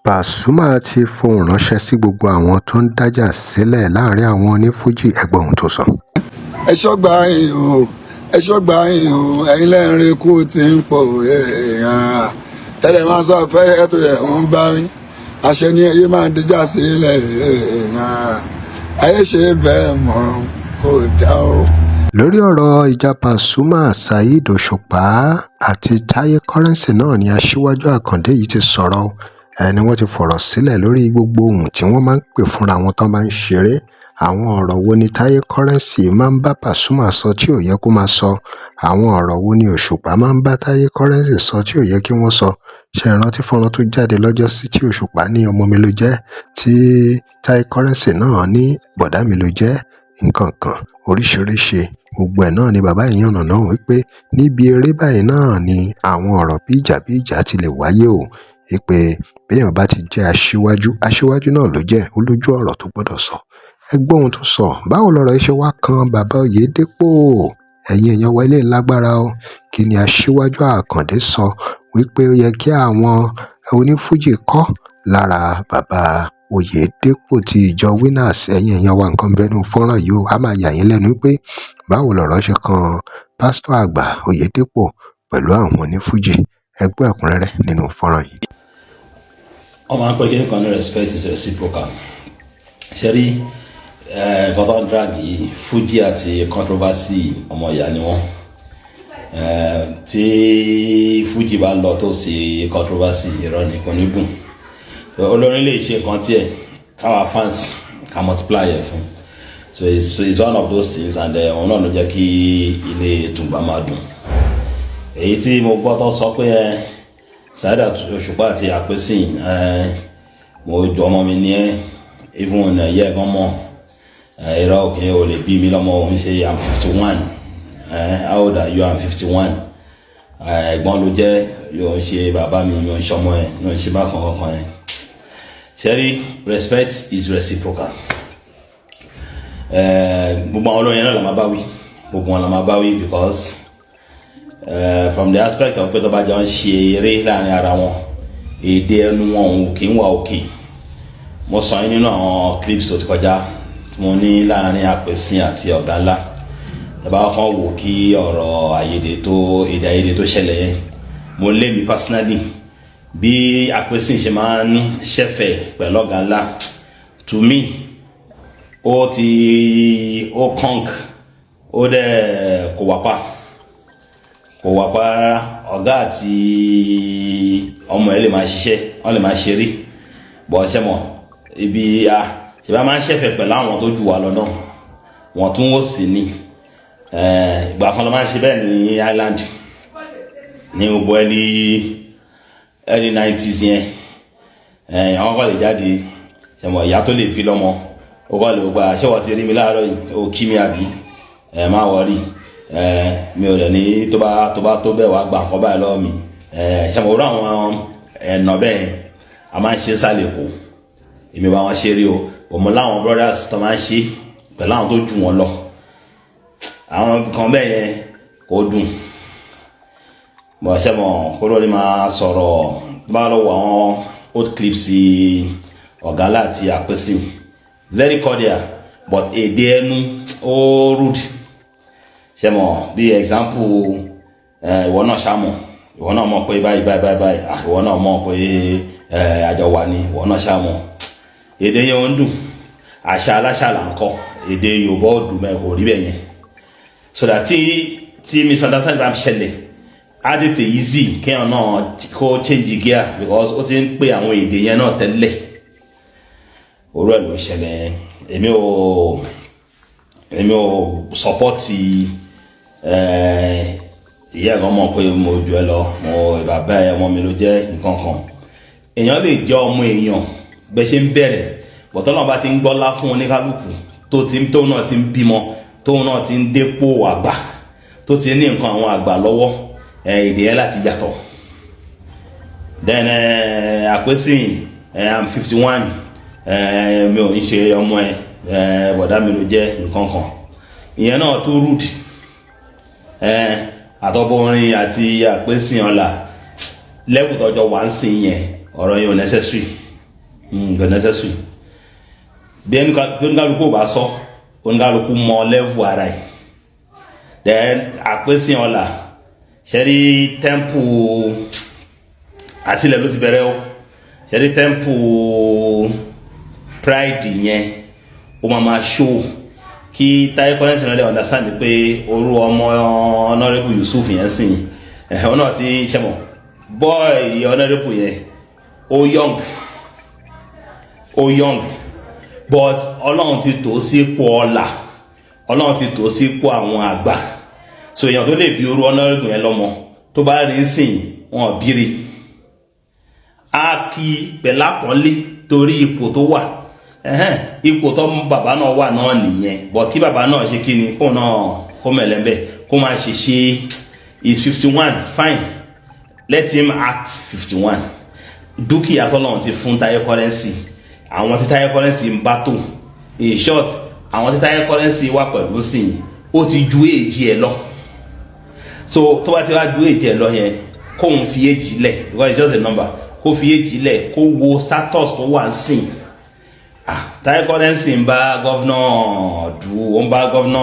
Pasuma ti fohùn ránṣẹ́ sí gbogbo àwọn tó ń dájà sílẹ̀ láàrin àwọn onífújì, ẹgbọ́n ohun tó sọ. ẹ ṣọ́gbà yín o, ẹ ṣọ́gbà yín o, ẹ̀yin lẹ́rìn kú ti ń pọ̀ èèyàn tẹ́lẹ̀ máa sọ fẹ́ tó yẹ ń bá rí àṣẹ ní ẹyẹ máa díjà sílẹ̀ èèyàn ayé ṣe bẹ́ẹ̀ mọ́ kò dá o. Lórí ọ̀rọ̀ ìjà Pasuma, Saheed, Osupa àti Taye Currency náà ni aṣíwájú àkàndé yìí ti sọ̀rọ̀. Ẹni wọ́n ti fọ̀rọ̀ sílẹ̀ lórí gbogbo ohun tí wọ́n máa ń pè fúnra wọn tó máa ń ṣeré. Àwọn ọ̀rọ̀ wo ni Taye Currency máa ń bá Pasuma sọ tí ò yẹ kó máa sọ? Àwọn ọ̀rọ̀ wo ni Osupa máa ń bá Taye Currency sọ tí ò yẹ kí wọ́n sọ? Ṣé ẹ rántí fọ́nrán tó jáde lọ́jọ́sí tí Osupa ní ọmọ mi ló jẹ́, tí Taye Currency náà ní bọ̀dá mi ló jẹ́, nǹkan kan oríṣiríṣi. Gbogbo ẹ̀ náà ni bàbá yìí yànnà náà wípé níbi eré báyìí náà ni àwọn ọ̀rọ̀ bí ìjà ti lè wáyé o. Wípé béèyàn bá ti jẹ́ aṣíwájú náà ló jẹ́ olójú ọ̀rọ̀ tó gbọ́dọ̀ sọ. Ẹ gbọ́ ohun tó sọ. Báwo lọ̀rọ̀ iṣẹ́ wá kan bàbá Oyèdépò? Ẹ̀yin èèyàn wa ilé lágbára o. Kí ni aṣíwájú àkàndé sọ wípé ó yẹ kí àwọn onífújì kọ́ lára bàbá Oyèdépò ti ìjọ Winners? Ẹ̀yin èèyàn wa, nǹkan bẹnu fọ́nrán yìí o. A máa yà yín lẹ́nu pé báwo lọ̀rọ̀ ṣe kan pásítọ̀ àgbà Oyèdépò pẹ̀lú àwọn onífújì. Ẹ gbọ́ ẹ̀kúnrẹ́rẹ́ nínú fọ́nrán yìí. Ọmọ akpẹ́kẹ́ kan ní respect is reciprocal. Ṣé rí nǹkan drag yìí, Fuji àti controversy ọmọ ìyá ni wọ́n. Tí Fuji bá lọ tó ṣe controversy, irọ́ ni kò ní gùn. Olórin lè ṣe nǹkan tiẹ̀ káwa fans ká multiply ẹ̀ fún. So it's one of those things, and òun náà ló jẹ́ kí ilé Tùngbà máa dùn. Èyí tí mo gbọ́ tó sọ pé Saheed Osupa àti àpèsìn mo jọ ọmọ mi ní even ẹ̀yẹ́ ẹ̀gán mọ́ ẹ̀rọ òkè ò lè bí mi lọ́mọ òun ṣe I'm 51. How old are you? I'm 51. Ẹ̀gbọ́n ló jẹ́, yóò ń ṣe bàbá mi, yóò ń ṣọmọ ẹ̀, yóò ń ṣe bá kankan ẹ̀. Ṣẹ́rí, respect is reciprocal. Gbogbo àwọn olórin náà la máa bá wí, gbogbo wọn la máa bá wí because from the aspect of pé tó bá jọ ń ṣe eré láàrin ara wọn, èdè ẹnu wọn ò kì í wà òkè. Mo sọ yín nínú àwọn clips tó ti kọjá tí mo ní láàrin àpèsìn àti ọ̀gá ńlá. Ẹ bá kàn wò kí ọ̀rọ̀ èdè àìyedè tó ṣẹlẹ̀ yẹn. Mo lé mi personally bí àpèsìn ṣe máa ń ṣẹ̀fẹ̀ pẹ̀lú ọ̀gá ńlá, to me ó kọ́ǹk, ó dẹ̀ kò wà pa rárá. Ọ̀gá àti ọmọ ẹ̀ lè máa ṣiṣẹ́, wọ́n lè máa ṣeré, bọ̀ ṣẹ́ mọ̀ ibi ṣe bá máa ń ṣẹ̀fẹ̀ pẹ̀lú àwọn tó jù wá lọ náà, wọ́n tún wò sí ni. Ìgbà kan ló máa ń ṣe bẹ́ẹ̀ ní Island ní gbogbo early 90s yẹn. Àwọn kan lè jáde, ṣe mọ̀ ìyá tó lè bí lọ́mọ, ó kọ́ lè gba ṣé wọ́n ti rí mi láàárọ̀ yìí, ó kí mi àbí má wọrí, mi ò rẹ̀ ní tó bá tó bẹ́ẹ̀ wá gba nǹkan báyìí lọ́wọ́ mi. Ṣe mọ̀ òwúrọ̀ àwọn ẹ̀nà bẹ́ẹ̀ a máa ń ṣe sálẹ̀ kó, èmi bá wọn ṣe rí o. Òmò láwọn brothers tó máa ń ṣe pẹ̀lú àwọn tó jù wọn lọ, àwọn kan bẹ́ẹ̀ yẹn kò dùn. Bọ̀ ṣe mọ̀ kó lórí máa sọ̀rọ̀ bá lọ́wọ́ àwọn old clips ọ̀gá láti àpèsìn, very cordial, but èdè ẹnu ó rude. Ṣé mọ̀ bí example, ìwọ náà ṣàmọ̀, ìwọ náà mọ̀ pé báyìí, ìwọ náà mọ̀ pé àjọ wà ní, ìwọ náà ṣàmọ̀. Èdè yẹn ń dùn, àṣà aláṣà là ń kọ́, èdè Yorùbá ò dùn mẹ́ kò rí bẹ́ẹ̀ yẹn. So that tí misunderstanding bá ṣẹlẹ̀, á tètè easy kéèyàn náà kó change gear because ó ti ń pè àwọn èdè yẹn náà tẹ́lẹ̀. Orú ẹ̀ ló ń ṣẹlẹ̀. Èmi ò support ìyá ẹ̀gbọ́n mọ̀ pé mo jù ẹ lọ, bàbá ẹ̀ ọmọ mi ló jẹ́ nǹkan kan. Èèyàn lè jẹ́ ọmọ èèyàn bẹ́ẹ̀ ṣe ń bẹ̀rẹ̀, bọ̀tọ́ náà bá ti ń gbọ́lá fún oníkálukú tóun náà ti ń bímọ, tóun náà ti ń dépò àgbà, tó ti ní nǹkan àwọn àgbà lọ́wọ́, èdè ẹ̀ láti yàtọ̀. Then àpèsìn I'm 51, mi ò ń ṣe ọmọ ẹ̀, bọ̀dá mi ló jẹ́ nǹkan kan. Ìyẹn náà tó rude. Àtọ́bọ̀rin àti àpèsìn ọ̀la lẹ́wù tọ́jọ́ wà ń sìn yẹn, ọ̀rọ̀ yẹn ò necessary. Nǹkan necessary. Bí oníkálukú bá sọ, oníkálukú mọ level ara ẹ̀. Then àpèsè ọ̀la ṣẹ́rí temple àtìlẹ̀ ló ti bẹ̀rẹ̀ o. Ṣẹ́rí temple pride yẹn ó máa show kí Taye Currency náà lè understand pé orú ọmọ honorable Yusuf yẹn sìn ọ̀nà tí ṣẹ́mọ̀ boy honorable yẹn ó young but Ọlọ́run ti tò sípò ọlà, Ọlọ́run ti tò sípò àwọn àgbà, so èèyàn tó lè bí orú honorable yẹn lọ́mọ tó bá rí sìn wọn bírí á kí pẹ̀lápọ̀nlé torí ipò tó wà. Ipò tó bàbá náà wà náà nìyẹn, but kí bàbá náà ṣe kí ni kó náà kó mẹ̀lẹ́bẹ̀ kó máa ṣe is 51 fine, let him act 51. Dúkìá tọ́lọ́run ti fún Taye Currency, àwọn tí Taye Currency ń bá tó, in short àwọn tí Taye Currency wà pẹ̀lú sí ó ti ju èjì ẹ̀ lọ, so tó bá ti wá ju èjì ẹ̀ lọ yẹn kóun fi èjì lẹ̀ because it's just a number, kó fi èjì lẹ̀ kó wo status tó wà ń sìn. Taye Currency ń bá gọ́vnà ó ń bá gọ́vnà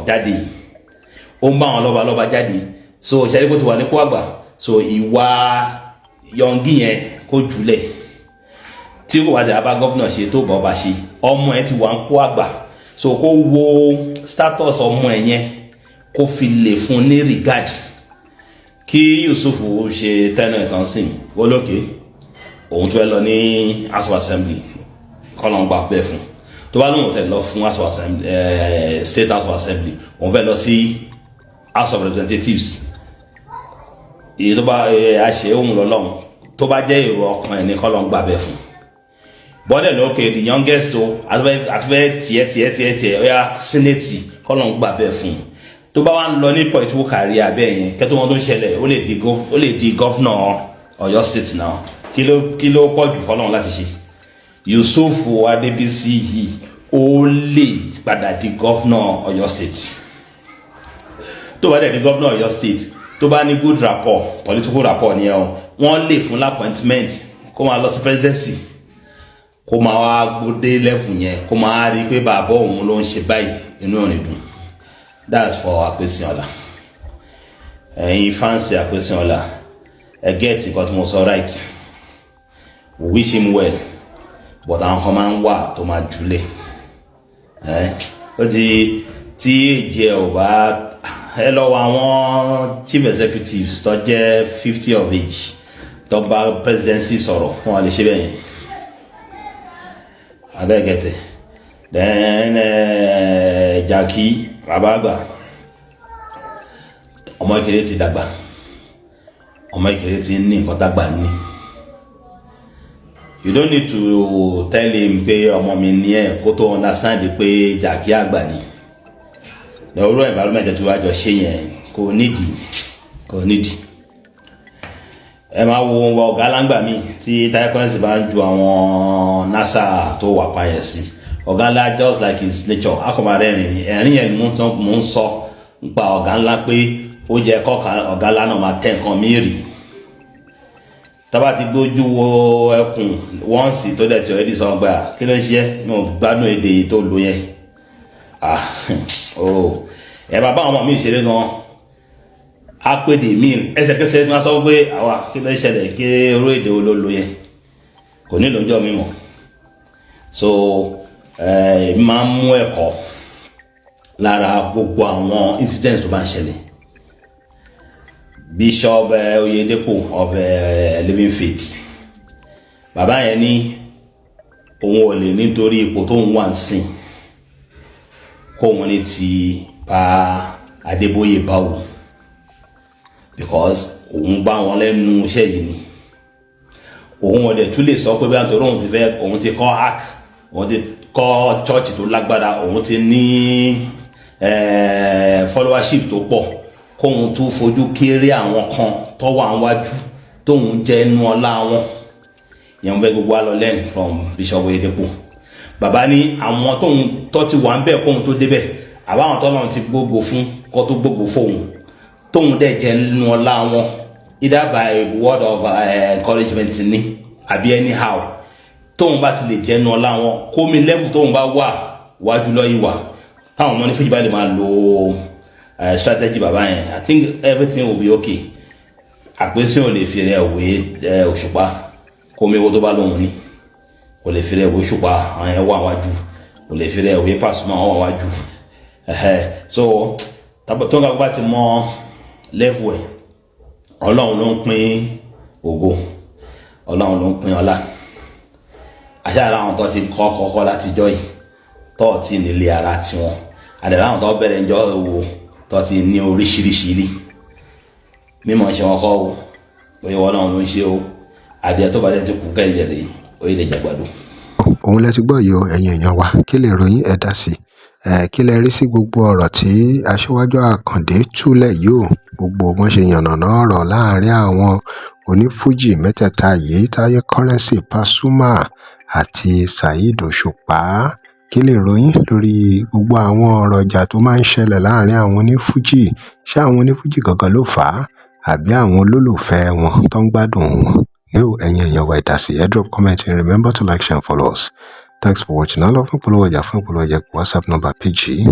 jáde, ó ń bá àwọn lọ́balọ́ba jáde, so ṣẹ́rí kó ti wà ní kó àgbà, so ìwà yọ̀ǹgì yẹn kó jùlẹ̀ tí kò wá dé abá gọ́vnà ṣe tó bọ́ bá ṣe, ọmọ ẹ ti wà ń kó àgbà, so kó wo status ọmọ ẹ yẹn kó fi lè fún ní regard. Kí Yusuf ṣe tẹ́nu ẹ̀tàn sí olókè òun tó ẹ lọ ní House of Assembly kọ́lọ́n gbà bẹ́ẹ̀ fún, tó bá lóun fẹ́ lọ fún House of Assembly, State House of Assembly, òun fẹ́ lọ sí House of Representatives, èyí tó bá àṣẹ òun lọ́lọ́run tó bá jẹ́ èrò ọkàn ẹ̀ ní kọ́lọ́n gbà bẹ́ẹ̀ fún. Bọ́dẹ̀ lókè the youngest o àtúfẹ́ tiẹ̀ ọ̀yà Senate kọ́lọ́n gbà bẹ́ẹ̀ fún. Tó bá wà ń lọ ní political career bẹ́ẹ̀ yẹn kẹ́tọ́ wọn tó ń ṣẹlẹ̀ ó lè di gọ́fúnà Ọ̀yọ́ State náà, kí ló pọ̀ jù fọ́lọ́run láti ṣe. Yusuf Adébísí yìí ó lè padà di gọ́fúnà Ọ̀yọ́ State. Tó bá dẹ̀ di gọ́fúnà Ọ̀yọ́ State tó bá ní good rapport, political rapport ni ẹ o, wọ́n lè fún appointment kó máa lọ sí presidency, kó máa wá gbódé level yẹn, kó máa rí pé bàbá òun ló ń ṣe báyìí, inú ò ní dùn. That's for Apèsìọlá. Ẹ̀yin fancy Apèsìọlá ẹ get nǹkan tí mo sọ right, we wish him well, but àwọn kan máa ń wà tó máa jùlẹ̀ ó ti tí èjì ẹ̀ ò bá ẹ lọ wọ àwọn chief executives tó jẹ́ 50 of age tó bá presidency sọ̀rọ̀ wọn lè ṣe bẹ́ẹ̀ yẹn abẹ́gẹ̀tẹ̀. Then Jackie rabagba ọmọ ìkéré ti dàgbà, ọmọ ìkéré ti ní nǹkan dàgbà ní. You don't need to tell him pé ọmọ mi ní ẹ̀ kó tó understand pé Jackie àgbà ni. Lọ́rọ̀ environment tó wájọ ṣe yẹn kò nídìí. Ẹ máa wo ọ̀gá láǹgbà mi tí Taye Currency bá ń ju àwọn NASA tó wà payẹ̀ sí. Ọ̀gá ńlá just like his nature akọ̀mọ̀ rẹ̀rìn ni ẹ̀rín yẹn mò ń sọ nípa ọ̀gá ńlá pé ó jẹ́ kọ́ka ọ̀gá ńlá náà máa tẹ̀ nǹkan mìíràn. Tábà ti gbójú wo ẹkùn wọ́n sì tó dẹ̀ tí ọ̀rẹ́dì sọ gbà kí ló ń ṣe mi ò gbádùn èdè tó lò yẹn. Ẹ bàbá àwọn ọmọ mi ṣeré gan apèdè mi ẹsẹ̀kẹsẹ̀ tí wọ́n sọ pé àwa kí ló ń ṣẹlẹ̀ kí orú èdè wo ló lò yẹn kò ní lóúnjọ́ mi mọ̀. So máa ń mú ẹ̀kọ́ lára gbogbo àwọn incidents tó bá ń ṣẹlẹ̀. Bishop Oyedepo of Living Faith bàbá yẹn ní òun ò lè nítorí ipò tó ń wà ń sìn kó wọn ní ti pa Adébóyè báwo because òun bá wọn lẹ́nu iṣẹ́ yìí ni òun ọ̀dẹ̀ tún lè sọ pé bí àtọ́rọ̀ òun ti kọ́ hack òun ti kọ́ church tó lágbára òun ti ní followership tó pọ̀ kóhun tún fojú kéré àwọn kan tó wà níwájú tóhun jẹ́ inú ọlá wọn yẹn fẹ́ gbogbo alọ learn from Bishop Oyedepo. Bàbá ní àwọn tóhun tó ti wà ń bẹ̀ kóhun tó débẹ̀ àbáwọn tó náà ti gbogbo fún kó tó gbogbo fóhun tóhun dẹ̀ jẹ́ inú ọlá wọn either by word of encouragement ni àbí anyhow tóun bá ti lè jẹ́nu ọlá wọn kómi level tóun bá wà wájú lọ́yìn wà táwọn ọmọ ní Fuji bá lè máa lo strategy bàbá yẹn I think everything will be okay. Àpèsè ò lè fi rẹ̀ wé Òṣùpá kómi owó tó bá lóhun ní kò lè fi rẹ̀ wé Òṣùpá àwọn yẹn wà wájú kò lè fi rẹ̀ wé Pasuma wà wájú so tó ń ga bá ti mọ level ẹ̀ Ọlọ́run ló ń pín ògo Ọlọ́run ló ń pín ọlá àṣà àwọn tó ti kọ́kọ́ láti jọ yìí tó ti nílé ara tiwọn àdàrà àwọn tó bẹ̀rẹ̀ ìjọ òwò tó ti ní oríṣiríṣi rí mímọ̀ ṣe wọn kọ́ o bóyá Ọlọ́run ló ń ṣe o àdìẹ tó bá dé ti kú kẹ́lẹ̀ rè ó lè jàgbàdo. òun lẹ ti gbọ́ yìí o ẹ̀yin èèyàn wa kí lè ròyìn ẹ dá sí kí lẹ rí sí gbogbo ọ̀rọ̀ tí aṣíwájú Àkàndé túlẹ̀ yìí o gbogbo wọn ṣe yànnàná ọ̀rọ̀ láàrin àwọn onífújì mẹ́tẹ̀ẹ̀ta yìí Taye Currency Pasuma àti Saheed Òṣùpá kí lè ròyìn lórí gbogbo àwọn ọ̀rọ̀ ìjà tó máa ń ṣẹlẹ̀ láàrin àwọn onífújì ṣé àwọn onífújì gangan ló fà á àbí àwọn olólùfẹ́ wọn tó ń gbádùn wọn yóò ẹ̀yin èèyàn wa ìdásí ẹ drop comment and remember to like share and follow us. Thanks for watching. I love you. Follow WhatsApp number PG.